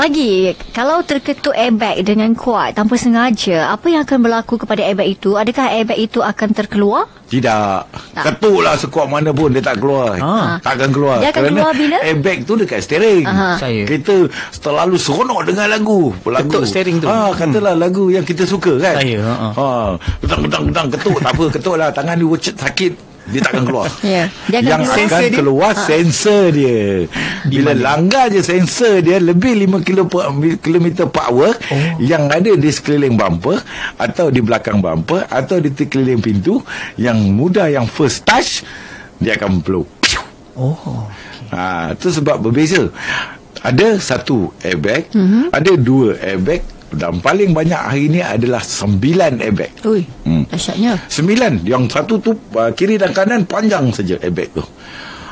lagi, kalau terketuk airbag dengan kuat tanpa sengaja, apa yang akan berlaku kepada airbag itu? Adakah airbag itu akan terkeluar? Tidak. Ketuklah sekuat mana pun dia tak keluar. Takkan keluar. Dia akan kerana keluar bila? airbag tu dekat steering. Kita terlalu seronok dengan lagu. Ketuk steering tu. Katalah lagu yang kita suka kan. Saya. Gedang ketuk tak apa, ketuklah tangan dia sakit. Dia takkan keluar. Dia yang akan keluar sensor dia. Bila langgar je sensor dia lebih 5 km per hour yang ada di sekeliling bumper atau di belakang bumper atau di sekeliling pintu, yang mudah, yang first touch, dia akan blow. Itu sebab berbeza. Ada satu airbag, ada dua airbag, dan paling banyak hari ni adalah 9 airbag. Dahsyatnya. 9. Yang satu tu kiri dan kanan panjang saja airbag tu.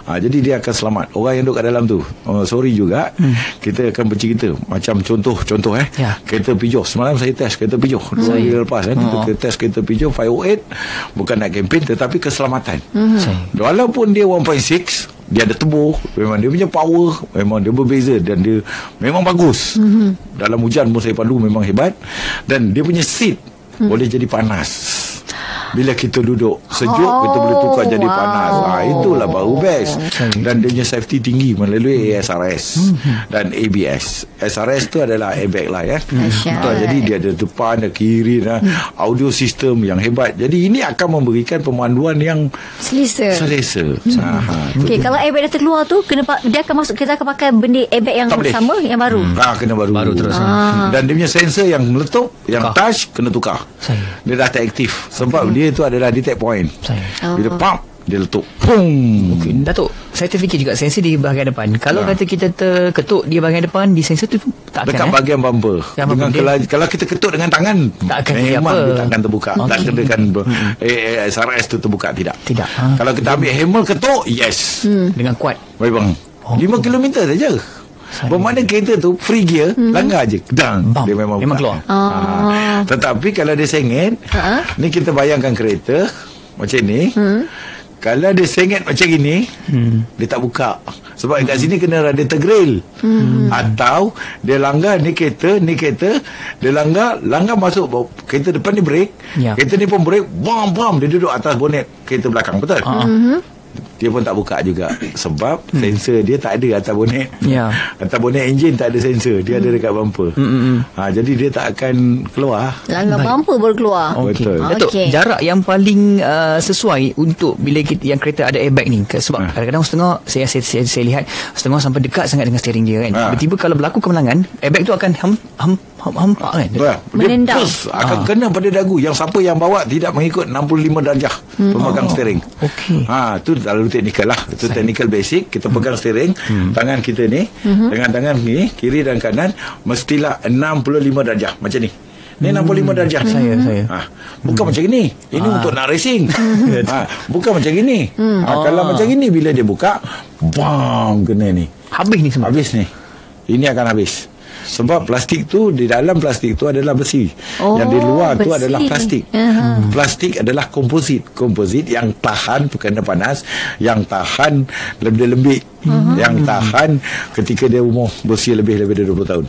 Jadi dia akan selamat. Orang yang duduk kat dalam tu, sorry juga, kita akan bercerita. Macam contoh kereta Peugeot. Semalam saya test kereta Peugeot 2 hari lepas kita test kereta Peugeot 508. Bukan nak kempen, tetapi keselamatan. Walaupun dia 1.6, dia ada turbo, memang dia punya power memang dia berbeza, dan dia memang bagus. Dalam hujan pun saya pandu memang hebat. Dan dia punya seat boleh jadi panas. Bila kita duduk sejuk, kita boleh tukar jadi panas. Itulah baru best. Dan dia punya safety tinggi melalui ASRS dan ABS. SRS tu adalah airbag lah ya. Jadi dia ada depan, ada kiri, audio system yang hebat. Jadi ini akan memberikan pemanduan yang selesa. Okey, kalau airbag dah terkeluar tu, dia akan masuk, kita akan pakai benda airbag yang sama, yang baru. Kena baru terus. Dan dia punya sensor yang meletup, yang touch, kena tukar. Dia dah tak aktif. Sebab dia tu adalah detect point. Bila pump, dia letup. Pum. Datuk, saya terfikir juga sensor di bahagian depan. Kalau kata kita terketuk di bahagian depan, di sensor tu tak akan dekat bahagian bumper. Kalau kita ketuk dengan tangan, tak akan memang dia tak akan terbuka. Tak kenakan SRS tu terbuka. Tidak. Kalau kita ambil hammer ketuk, yes, dengan kuat. Baik bang, 5 km saja. Bermakna kereta tu free gear, langgar je, kedang, dia memang keluar. Tetapi kalau dia sengit, ni kita bayangkan kereta macam ni, kalau dia sengit macam gini, dia tak buka. Sebab kat sini kena radiator grill. Atau dia langgar ni kereta, dia langgar masuk kereta depan ni brake, kereta ni pun brake, bam, dia duduk atas bonet kereta belakang, betul? Dia pun tak buka juga. Sebab sensor dia tak ada atas bonet. Atas bonet enjin tak ada sensor. Dia ada dekat bumper. Jadi dia tak akan keluar. Langgar bumper baru keluar. Betul. Datuk, jarak yang paling sesuai untuk bila yang kereta ada airbag ni, sebab kadang-kadang setengah saya lihat setengah sampai dekat sangat dengan steering dia kan. Tiba-tiba kalau berlaku kemenangan, airbag tu akan hampak kan. Menendang. Akan kena pada dagu. Yang siapa yang bawa tidak mengikut 65 darjah pemegang steering. Tu lalu teknikal lah. Itu teknikal basic. Kita pegang steering, tangan kita ni, dengan tangan ni kiri dan kanan mestilah 65 darjah macam ni. Ni 65 darjah. Bukan macam ini. Ini untuk nak racing. Bukan macam ini. Kalau macam ini, bila dia buka, bam, kena ni. Habis ni semua. Habis ni. Ini akan habis. Sebab plastik tu, di dalam plastik tu adalah besi. Yang di luar tu adalah plastik. Plastik adalah komposit yang tahan kena panas, yang tahan lembik, yang tahan ketika dia umur berusia lebih daripada 20 tahun.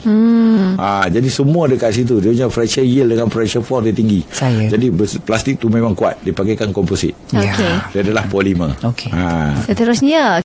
Jadi semua dekat situ. Dia punya pressure yield dengan pressure fall dia tinggi. Jadi plastik tu memang kuat. Dipanggilkan komposit. Dia adalah polimer. Seterusnya